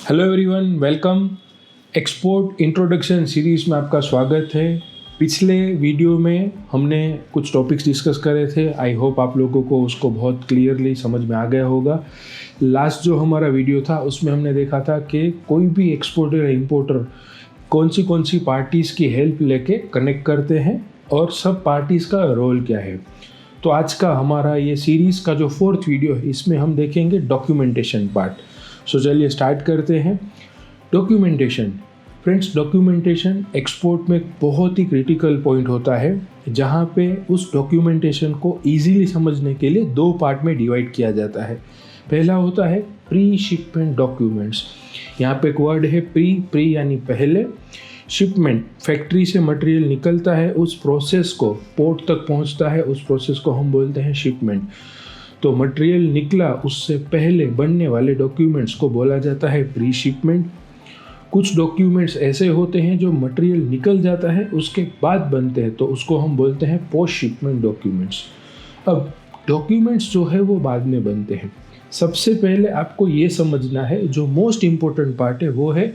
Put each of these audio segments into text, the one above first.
Hello everyone, welcome. Export introduction series में आपका स्वागत है। पिछले वीडियो में हमने कुछ टॉपिक्स डिस्कस करे थे। आई होप आप लोगों को उसको बहुत क्लियरली समझ में आ गया होगा। लास्ट जो हमारा वीडियो था उसमें हमने देखा था कि कोई भी एक्सपोर्टर या इंपोर्टर कौन सी पार्टीज़ की हेल्प लेके कनेक्ट करते हैं और सब पार्टीज़ का रोल क्या है। तो आज का हमारा ये सीरीज़ का जो 4th वीडियो है इसमें हम देखेंगे डॉक्यूमेंटेशन पार्ट। सो चलिए स्टार्ट करते हैं। डॉक्यूमेंटेशन फ्रेंड्स, डॉक्यूमेंटेशन एक्सपोर्ट में बहुत ही क्रिटिकल पॉइंट होता है, जहाँ पे उस डॉक्यूमेंटेशन को इजीली समझने के लिए 2 पार्ट में डिवाइड किया जाता है। पहला होता है प्री शिपमेंट डॉक्यूमेंट्स। यहाँ पे एक वर्ड है प्री यानी पहले। शिपमेंट, फैक्ट्री से मटेरियल निकलता है, उस प्रोसेस को पोर्ट तक पहुँचता है, उस प्रोसेस को हम बोलते हैं शिपमेंट। तो मटेरियल निकला उससे पहले बनने वाले डॉक्यूमेंट्स को बोला जाता है प्री शिपमेंट। कुछ डॉक्यूमेंट्स ऐसे होते हैं जो मटेरियल निकल जाता है उसके बाद बनते हैं, तो उसको हम बोलते हैं पोस्ट शिपमेंट डॉक्यूमेंट्स। अब डॉक्यूमेंट्स जो है वो बाद में बनते हैं। सबसे पहले आपको ये समझना है, जो मोस्ट इम्पोर्टेंट पार्ट है वो है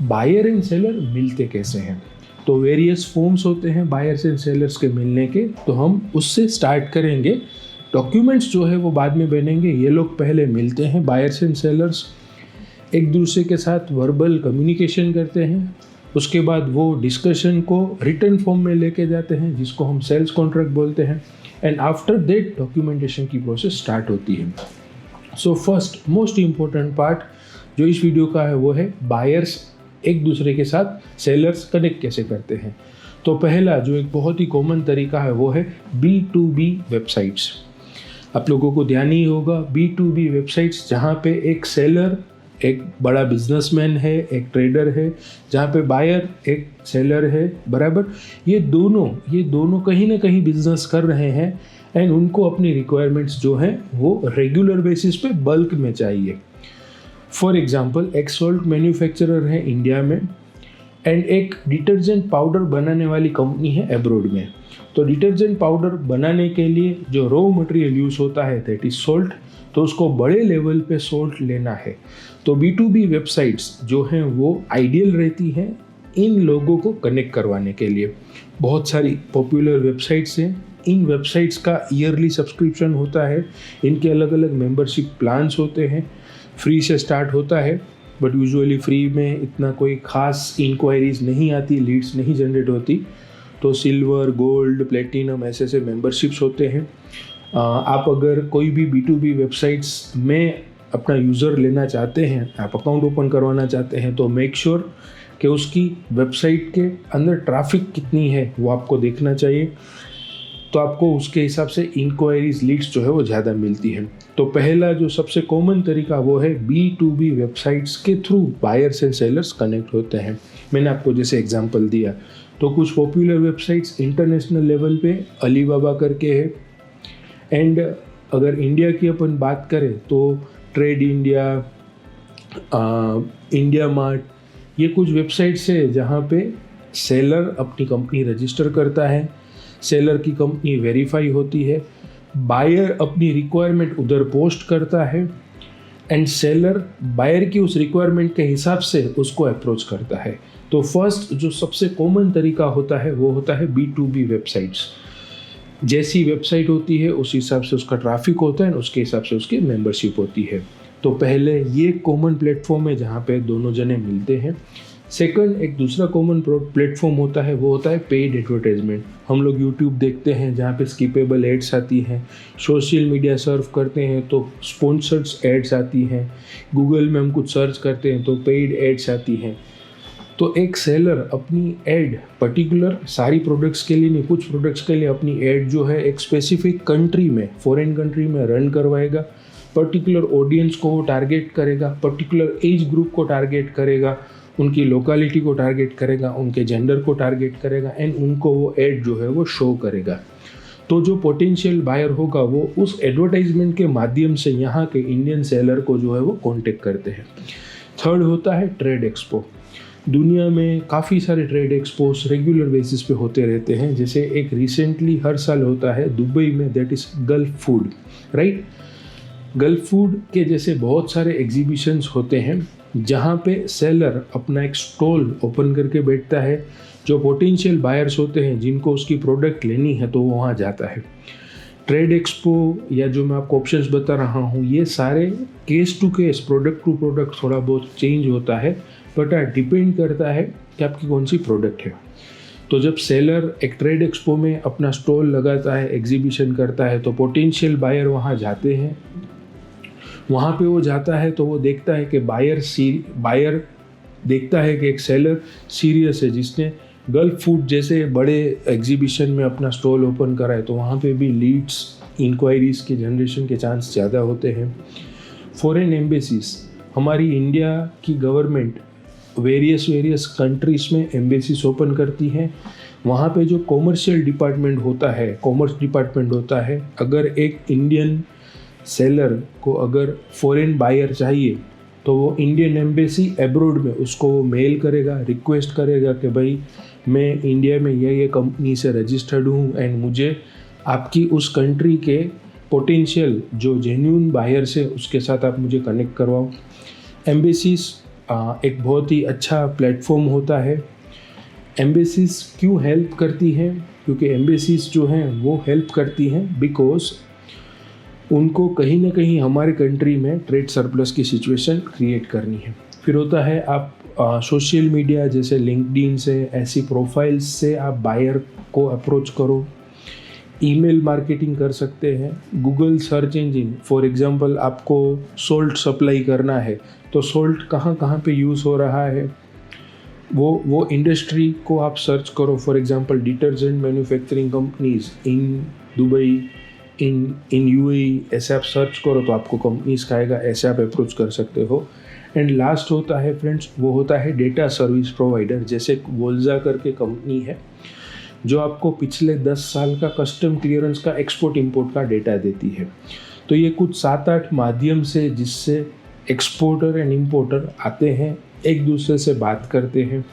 बायर एंड सेलर मिलते कैसे हैं। तो वेरियस फॉर्म्स होते हैं बायर्स एंड सेलर्स के मिलने के, तो हम उससे स्टार्ट करेंगे। डॉक्यूमेंट्स जो है वो बाद में बनेंगे। ये लोग पहले मिलते हैं, बायर्स एंड सेलर्स एक दूसरे के साथ वर्बल कम्युनिकेशन करते हैं। उसके बाद वो डिस्कशन को रिटर्न फॉर्म में लेके जाते हैं, जिसको हम सेल्स कॉन्ट्रैक्ट बोलते हैं। एंड आफ्टर दैट डॉक्यूमेंटेशन की प्रोसेस स्टार्ट होती है। So first most important part जो इस वीडियो का है वो है बायर्स एक दूसरे के साथ सेलर्स कनेक्ट कैसे करते हैं। तो पहला जो एक बहुत ही कॉमन तरीका है वो है B2B वेबसाइट्स। आप लोगों को ध्यान ही होगा, B2B वेबसाइट्स जहाँ पे एक सेलर एक बड़ा बिजनेसमैन है, एक ट्रेडर है, जहाँ पे बायर एक सेलर है, बराबर। ये दोनों कहीं ना कहीं बिजनेस कर रहे हैं एंड उनको अपनी रिक्वायरमेंट्स जो हैं वो रेगुलर बेसिस पे बल्क में चाहिए। फॉर एग्जांपल, एक सॉल्ट मैन्युफैक्चरर है इंडिया में एंड एक डिटर्जेंट पाउडर बनाने वाली कंपनी है अब्रॉड में। तो डिटर्जेंट पाउडर बनाने के लिए जो रॉ मटेरियल यूज़ होता है दैट इज सॉल्ट, तो उसको बड़े लेवल पे सॉल्ट लेना है। तो B2B वेबसाइट्स जो हैं वो आइडियल रहती हैं इन लोगों को कनेक्ट करवाने के लिए। बहुत सारी पॉपुलर वेबसाइट्स हैं। इन वेबसाइट्स का ईयरली सब्सक्रिप्शन होता है, इनके अलग अलग मेंबरशिप प्लान्स होते हैं। फ्री से स्टार्ट होता है, बट यूजुअली फ्री में इतना कोई ख़ास इंक्वायरीज नहीं आती, लीड्स नहीं जनरेट होती। तो सिल्वर, गोल्ड, प्लेटिनम ऐसे मेंबरशिप्स होते हैं। आप अगर कोई भी B2B वेबसाइट्स में अपना यूज़र लेना चाहते हैं, आप अकाउंट ओपन करवाना चाहते हैं, तो मेक श्योर कि उसकी वेबसाइट के अंदर ट्रैफिक कितनी है वो आपको देखना चाहिए। तो आपको उसके हिसाब से इंक्वायरीज, लीड्स जो है वो ज़्यादा मिलती है। तो पहला जो सबसे कॉमन तरीका वो है B2B वेबसाइट्स के through buyers and sellers connect होते हैं। मैंने आपको जैसे एग्जांपल दिया, तो कुछ पॉपुलर वेबसाइट्स इंटरनेशनल लेवल पे अलीबाबा करके है। एंड अगर इंडिया की अपन बात करें तो ट्रेड इंडिया, इंडिया मार्ट, ये कुछ वेबसाइट्स है जहाँ पे सेलर अपनी कंपनी रजिस्टर करता है, सेलर की कंपनी वेरीफाई होती है, बायर अपनी रिक्वायरमेंट उधर पोस्ट करता है एंड सेलर बायर की उस रिक्वायरमेंट के हिसाब से उसको अप्रोच करता है। तो फर्स्ट जो सबसे कॉमन तरीका होता है वो होता है B2B वेबसाइट्स। जैसी वेबसाइट होती है उस हिसाब से उसका ट्रैफिक होता है और उसके हिसाब से उसकी मेंबरशिप होती है। तो पहले ये कॉमन प्लेटफॉर्म है जहाँ पे दोनों जने मिलते हैं। सेकंड, एक दूसरा कॉमन प्लेटफॉर्म होता है वो होता है पेड एडवर्टाइजमेंट। हम लोग यूट्यूब देखते हैं जहाँ पे स्किपेबल एड्स आती हैं, सोशल मीडिया सर्फ करते हैं तो स्पॉन्सर्ड एड्स आती हैं, गूगल में हम कुछ सर्च करते हैं तो पेड एड्स आती हैं। तो एक सेलर अपनी एड पर्टिकुलर सारी प्रोडक्ट्स के लिए नहीं, कुछ प्रोडक्ट्स के लिए अपनी एड जो है एक स्पेसिफिक कंट्री में, फॉरेन कंट्री में रन करवाएगा। पर्टिकुलर ऑडियंस को वो टारगेट करेगा, पर्टिकुलर एज ग्रुप को टारगेट करेगा, उनकी लोकेलिटी को टारगेट करेगा, उनके जेंडर को टारगेट करेगा एंड उनको वो एड जो है वो शो करेगा। तो जो पोटेंशियल बायर होगा वो उस एडवर्टाइजमेंट के माध्यम से यहाँ के इंडियन सेलर को जो है वो कॉन्टेक्ट करते हैं। थर्ड होता है ट्रेड एक्सपो। दुनिया में काफ़ी सारे ट्रेड एक्सपोज रेगुलर बेसिस पे होते रहते हैं। जैसे एक रिसेंटली हर साल होता है दुबई में, that is gulf food, right. Gulf food के जैसे बहुत सारे एग्जीबिशंस होते हैं जहाँ पे सेलर अपना एक स्टॉल ओपन करके बैठता है, जो पोटेंशियल बायर्स होते हैं जिनको उसकी प्रोडक्ट लेनी है तो वो वहाँ जाता है। ट्रेड एक्सपो या जो मैं आपको ऑप्शंस बता रहा हूँ, ये सारे case to case, product to product थोड़ा बहुत चेंज होता है, बट डिपेंड करता है कि आपकी कौन सी प्रोडक्ट है। तो जब सेलर एक ट्रेड एक्सपो में अपना स्टॉल लगाता है, एग्जीबिशन करता है, तो पोटेंशियल बायर वहाँ जाते हैं। वहाँ पे वो जाता है तो वो देखता है कि बायर देखता है कि एक सेलर सीरियस है, जिसने गल्फ फूड जैसे बड़े एग्जीबिशन में अपना स्टॉल ओपन करा है, तो वहाँ पे भी लीड्स, इंक्वायरीज के जनरेशन के चांस ज़्यादा होते हैं। फॉरेन एम्बेसीज, हमारी इंडिया की गवर्नमेंट वेरियस कंट्रीज़ में एम्बेसीज ओपन करती हैं। वहाँ पे जो कॉमर्शियल डिपार्टमेंट होता है, कॉमर्स डिपार्टमेंट होता है, अगर एक इंडियन सेलर को अगर फॉरेन बायर चाहिए तो वो इंडियन एम्बेसी एब्रोड में उसको वो मेल करेगा, रिक्वेस्ट करेगा कि भाई मैं इंडिया में ये कंपनी से रजिस्टर्ड हूँ एंड मुझे आपकी उस कंट्री के पोटेंशियल जो जेन्यून बायर्स है उसके साथ आप मुझे कनेक्ट करवाओ। एम्बेसीज एक बहुत ही अच्छा प्लेटफॉर्म होता है। एम्बेसीज क्यों हेल्प करती हैं? क्योंकि एम्बेसीज जो हैं वो हेल्प करती हैं बिकॉज उनको कहीं ना कहीं हमारे कंट्री में ट्रेड सरप्लस की सिचुएशन क्रिएट करनी है। फिर होता है आप सोशल मीडिया जैसे लिंक्डइन से, ऐसी प्रोफाइल्स से आप बायर को अप्रोच करो। ईमेल मार्केटिंग कर सकते हैं। Google search engine, for example आपको सोल्ट सप्लाई करना है तो सोल्ट कहाँ कहाँ पे यूज़ हो रहा है वो इंडस्ट्री को आप सर्च करो। For example detergent manufacturing companies in Dubai, in UAE, ऐसे आप सर्च करो तो आपको कंपनीज का आएगा, ऐसे आप अप्रोच कर सकते हो। एंड लास्ट होता है फ्रेंड्स, वो होता है डेटा सर्विस प्रोवाइडर। जैसे वोल्जा करके कंपनी है जो आपको पिछले 10 साल का कस्टम क्लियरेंस का एक्सपोर्ट इंपोर्ट का डेटा देती है। तो ये कुछ 7-8 माध्यम से जिससे एक्सपोर्टर एंड इंपोर्टर आते हैं, एक दूसरे से बात करते हैं।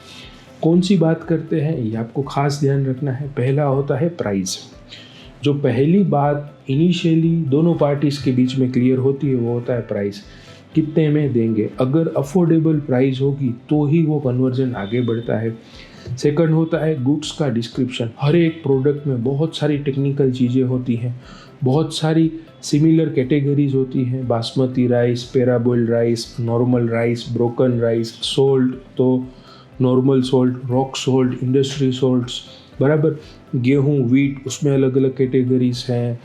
कौन सी बात करते हैं ये आपको खास ध्यान रखना है। पहला होता है प्राइस। जो पहली बात इनिशियली दोनों पार्टीज़ के बीच में क्लियर होती है वो होता है प्राइस, कितने में देंगे। अगर अफोर्डेबल प्राइस होगी तो ही वो कन्वर्जन आगे बढ़ता है। सेकंड होता है गुड्स का डिस्क्रिप्शन। हर एक प्रोडक्ट में बहुत सारी टेक्निकल चीज़ें होती हैं, बहुत सारी सिमिलर कैटेगरीज होती हैं। Basmati rice, parboiled rice, normal rice, broken rice, salt तो normal salt, rock salt, industry salts, बराबर। गेहूँ, वीट, उसमें अलग अलग कैटेगरीज हैं।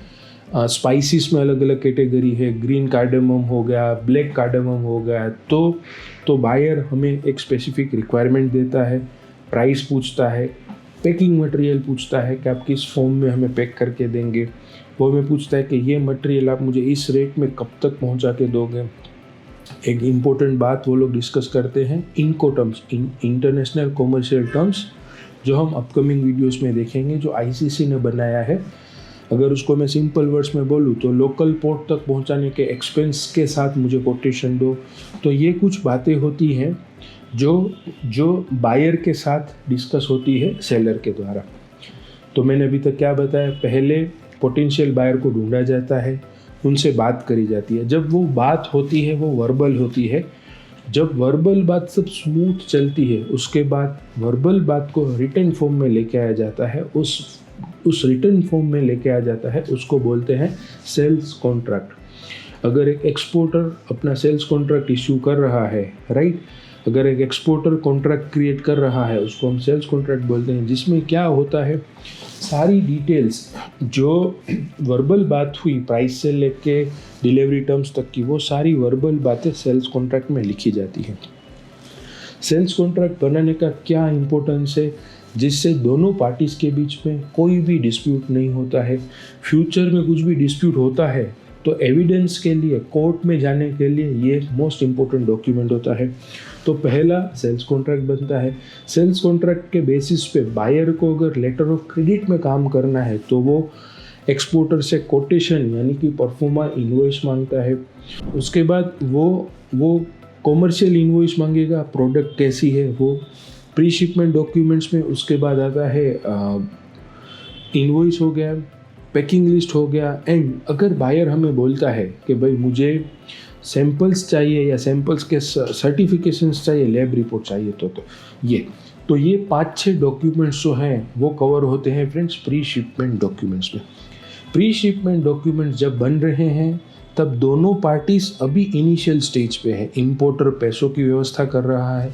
स्पाइसिस में अलग अलग कैटेगरी है। ग्रीन कार्डेमम हो गया, ब्लैक कार्डेमम हो गया। तो बायर हमें एक स्पेसिफिक रिक्वायरमेंट देता है, प्राइस पूछता है, पैकिंग मटेरियल पूछता है कि आप किस फॉर्म में हमें पैक करके देंगे। वो हमें पूछता है कि ये मटेरियल आप मुझे इस रेट में कब तक पहुंचा के दोगे। एक इम्पोर्टेंट बात वो लोग डिस्कस करते हैं इनको टर्म्स, इंटरनेशनल कॉमर्शियल टर्म्स, जो हम अपकमिंग वीडियोस में देखेंगे, जो आईसीसी ने बनाया है। अगर उसको मैं सिंपल वर्ड्स में बोलूँ तो लोकल पोर्ट तक पहुंचाने के एक्सपेंस के साथ मुझे कोटेशन दो। तो ये कुछ बातें होती हैं जो बायर के साथ डिस्कस होती है सेलर के द्वारा। तो मैंने अभी तक क्या बताया, पहले पोटेंशियल बायर को ढूंढा जाता है, उनसे बात करी जाती है। जब वो बात होती है वो वर्बल होती है। जब वर्बल बात सब स्मूथ चलती है उसके बाद वर्बल बात को रिटन फॉर्म में लेके आया जाता है। उस रिटन फॉर्म में लेके आया जाता है, उसको बोलते हैं सेल्स कॉन्ट्रैक्ट। अगर एक एक्सपोर्टर अपना सेल्स कॉन्ट्रैक्ट इश्यू कर रहा है, राइट, अगर एक एक्सपोर्टर कॉन्ट्रैक्ट क्रिएट कर रहा है उसको हम सेल्स कॉन्ट्रैक्ट बोलते हैं, जिसमें क्या होता है सारी डिटेल्स जो वर्बल बात हुई प्राइस से लेके डिलीवरी टर्म्स तक की, वो सारी वर्बल बातें सेल्स कॉन्ट्रैक्ट में लिखी जाती हैं। सेल्स कॉन्ट्रैक्ट बनाने का क्या इम्पोर्टेंस है, जिससे दोनों पार्टीज़ के बीच में कोई भी डिस्प्यूट नहीं होता है। फ्यूचर में कुछ भी डिस्प्यूट होता है तो एविडेंस के लिए कोर्ट में जाने के लिए ये मोस्ट इम्पोर्टेंट डॉक्यूमेंट होता है। तो पहला सेल्स कॉन्ट्रैक्ट बनता है। सेल्स कॉन्ट्रैक्ट के बेसिस पे बायर को अगर लेटर ऑफ क्रेडिट में काम करना है तो वो एक्सपोर्टर से कोटेशन यानी कि परफॉर्मा इनवॉइस मांगता है। उसके बाद वो कॉमर्शियल इनवॉइस मांगेगा, प्रोडक्ट कैसी है वो, प्री शिपमेंट डॉक्यूमेंट्स में। उसके बाद आता है इनवॉइस हो गया, पैकिंग लिस्ट हो गया। एंड अगर बायर हमें बोलता है कि भाई मुझे सैंपल्स चाहिए या सैंपल्स के सर्टिफिकेशंस चाहिए, लैब रिपोर्ट चाहिए तो ये 5-6 डॉक्यूमेंट्स जो हैं वो कवर होते हैं फ्रेंड्स प्री शिपमेंट डॉक्यूमेंट्स में। प्री शिपमेंट डॉक्यूमेंट्स जब बन रहे हैं तब दोनों पार्टीज अभी इनिशियल स्टेज पे है। इंपोर्टर पैसों की व्यवस्था कर रहा है,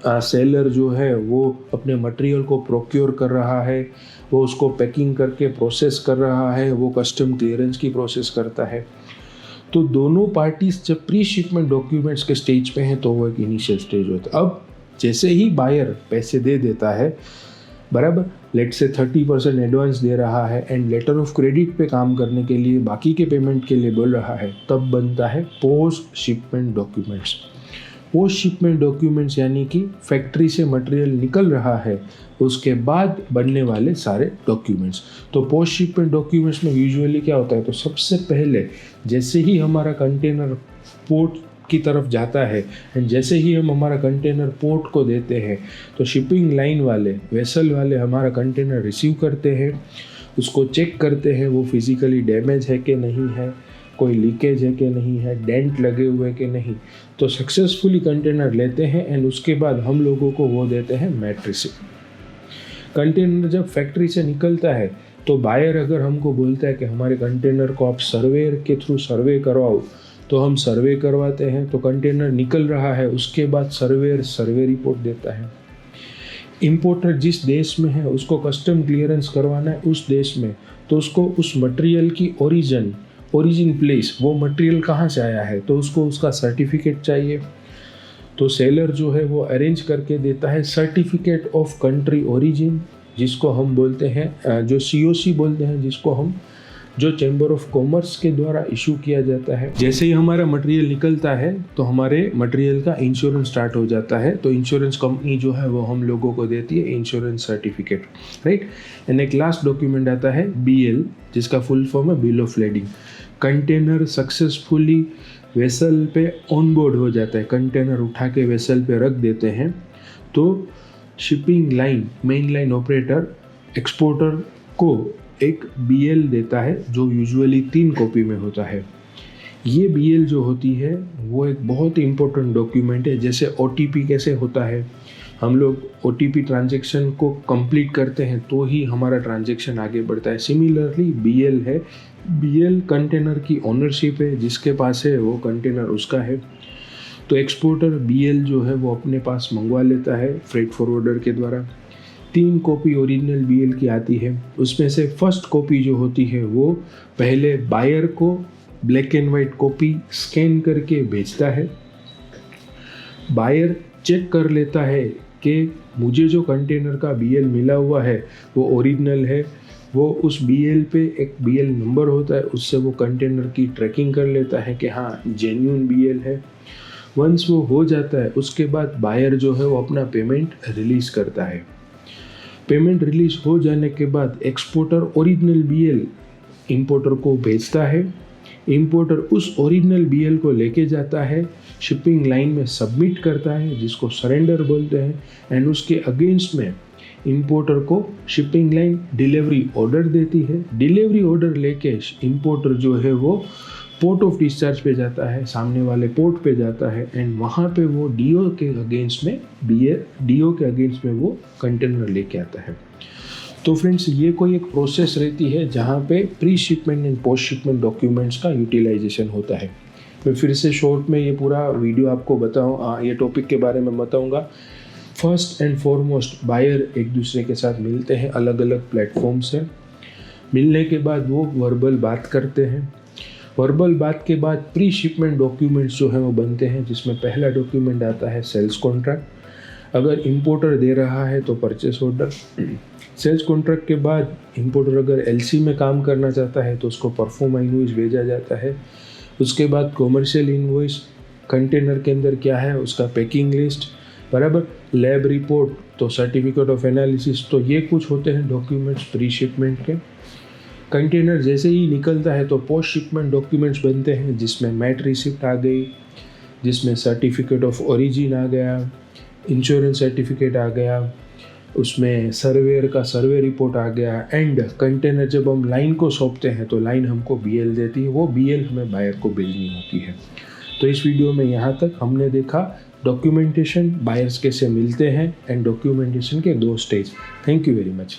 सेलर जो है वो अपने मटेरियल को प्रोक्योर कर रहा है, वो उसको पैकिंग करके प्रोसेस कर रहा है, वो कस्टम क्लियरेंस की प्रोसेस करता है। तो दोनों पार्टीज जब प्री शिपमेंट डॉक्यूमेंट्स के स्टेज पे हैं तो वो एक इनिशियल स्टेज होता है। अब जैसे ही बायर पैसे दे देता है, बराबर, लेट से 30% एडवांस दे रहा है एंड लेटर ऑफ क्रेडिट पे काम करने के लिए बाकी के पेमेंट के लिए बोल रहा है, तब बनता है post shipment documents. Post shipment documents यानी कि फैक्ट्री से मटेरियल निकल रहा है उसके बाद बनने वाले सारे डॉक्यूमेंट्स। तो पोस्ट शिपमेंट डॉक्यूमेंट्स में यूजुअली क्या होता है, तो सबसे पहले जैसे ही हमारा कंटेनर पोर्ट की तरफ जाता है एंड जैसे ही हम हमारा कंटेनर पोर्ट को देते हैं तो शिपिंग लाइन वाले, वेसल वाले हमारा कंटेनर रिसीव करते हैं, उसको चेक करते हैं वो फिज़िकली डैमेज है कि नहीं है, कोई लीकेज है कि नहीं है, डेंट लगे हुए कि नहीं। तो सक्सेसफुली कंटेनर लेते हैं एंड उसके बाद हम लोगों को वो देते हैं मैट रिसिप्ट। कंटेनर जब फैक्ट्री से निकलता है तो बायर अगर हमको बोलता है कि हमारे कंटेनर को आप सर्वेयर के थ्रू सर्वे करवाओ, तो हम सर्वे करवाते हैं। तो कंटेनर निकल रहा है, उसके बाद सर्वेयर सर्वे रिपोर्ट देता है। इंपोर्टर जिस देश में है उसको कस्टम क्लियरेंस करवाना है उस देश में, तो उसको उस मटेरियल की ओरिजिन प्लेस, वो मटेरियल कहाँ से आया है, तो उसको उसका सर्टिफिकेट चाहिए। तो सेलर जो है वो अरेंज करके देता है सर्टिफिकेट ऑफ कंट्री ओरिजिन, जिसको हम बोलते हैं, जो COC बोलते हैं, जिसको हम, जो चैम्बर ऑफ कॉमर्स के द्वारा इशू किया जाता है। जैसे ही हमारा मटेरियल निकलता है तो हमारे मटेरियल का इंश्योरेंस स्टार्ट हो जाता है। तो इंश्योरेंस कंपनी जो है वो हम लोगों को देती है इंश्योरेंस सर्टिफिकेट, राइट। एंड एक लास्ट डॉक्यूमेंट आता है BL, जिसका फुल फॉर्म है bill of lading. Container successfully vessel पे ऑन बोर्ड हो जाता है, कंटेनर उठा के वेसल पे रख देते हैं, तो shipping line, main line operator exporter को एक BL देता है जो यूजुअली 3 कॉपी में होता है। ये BL जो होती है वो एक बहुत ही इम्पोर्टेंट डॉक्यूमेंट है। जैसे OTP कैसे होता है, हम लोग OTP ट्रांजैक्शन को कंप्लीट करते हैं तो ही हमारा ट्रांजैक्शन आगे बढ़ता है। सिमिलरली BL है, BL कंटेनर की ओनरशिप है, जिसके पास है वो कंटेनर उसका है। तो एक्सपोर्टर BL जो है वो अपने पास मंगवा लेता है फ्रेट फॉरवर्डर के द्वारा। 3 कॉपी ओरिजिनल BL की आती है, उसमें से फर्स्ट कॉपी जो होती है वो पहले बायर को black and white copy scan करके भेजता है। बायर चेक कर लेता है कि मुझे जो कंटेनर का BL मिला हुआ है वो ओरिजिनल है। वो उस BL पे एक BL नंबर होता है, उससे वो कंटेनर की ट्रैकिंग कर लेता है कि हाँ जेन्युइन BL है। वंस वो हो जाता है उसके बाद बायर जो है वो अपना पेमेंट रिलीज़ करता है। पेमेंट रिलीज हो जाने के बाद एक्सपोर्टर ओरिजिनल BL इंपोर्टर को भेजता है। इंपोर्टर उस ओरिजिनल BL को लेके जाता है, शिपिंग लाइन में सबमिट करता है, जिसको सरेंडर बोलते हैं, एंड उसके अगेंस्ट में इंपोर्टर को शिपिंग लाइन डिलीवरी ऑर्डर देती है। डिलीवरी ऑर्डर लेके इंपोर्टर जो है वो पोर्ट ऑफ डिस्चार्ज पे जाता है, सामने वाले पोर्ट पे जाता है, एंड वहाँ पे वो DO के अगेंस्ट में वो कंटेनर लेके आता है। तो फ्रेंड्स, ये कोई एक प्रोसेस रहती है जहाँ पे pre shipment and post shipment documents का यूटिलाइजेशन होता है। मैं फिर से शॉर्ट में ये पूरा वीडियो आपको बताऊँ, ये टॉपिक के बारे में बताऊँगा। फर्स्ट एंड फॉरमोस्ट बायर एक दूसरे के साथ मिलते हैं अलग अलग प्लेटफॉर्म से। मिलने के बाद वो वर्बल बात करते हैं। वर्बल बात के बाद प्री शिपमेंट डॉक्यूमेंट्स जो है वो बनते हैं, जिसमें पहला डॉक्यूमेंट आता है सेल्स कॉन्ट्रैक्ट। अगर इंपोर्टर दे रहा है तो परचेस ऑर्डर। सेल्स कॉन्ट्रैक्ट के बाद इंपोर्टर अगर LC में काम करना चाहता है तो उसको परफॉर्म इनवॉइस भेजा जाता है। उसके बाद कॉमर्शियल इनवॉइस, कंटेनर के अंदर क्या है उसका पैकिंग लिस्ट, बराबर, लैब रिपोर्ट, तो सर्टिफिकेट ऑफ एनालिसिस। तो ये कुछ होते हैं डॉक्यूमेंट्स प्री शिपमेंट के। कंटेनर जैसे ही निकलता है तो पोस्ट शिपमेंट डॉक्यूमेंट्स बनते हैं, जिसमें मैट रिसिप्ट आ गई, जिसमें सर्टिफिकेट ऑफ ओरिजिन आ गया, इंश्योरेंस सर्टिफिकेट आ गया, उसमें सर्वेयर का सर्वे रिपोर्ट आ गया, एंड कंटेनर जब हम लाइन को सौंपते हैं तो लाइन हमको BL देती है, वो BL हमें बायर को भेजनी होती है। तो इस वीडियो में यहाँ तक हमने देखा डॉक्यूमेंटेशन, बायर्स कैसे मिलते हैं एंड डॉक्यूमेंटेशन के 2 stage. Thank you very much.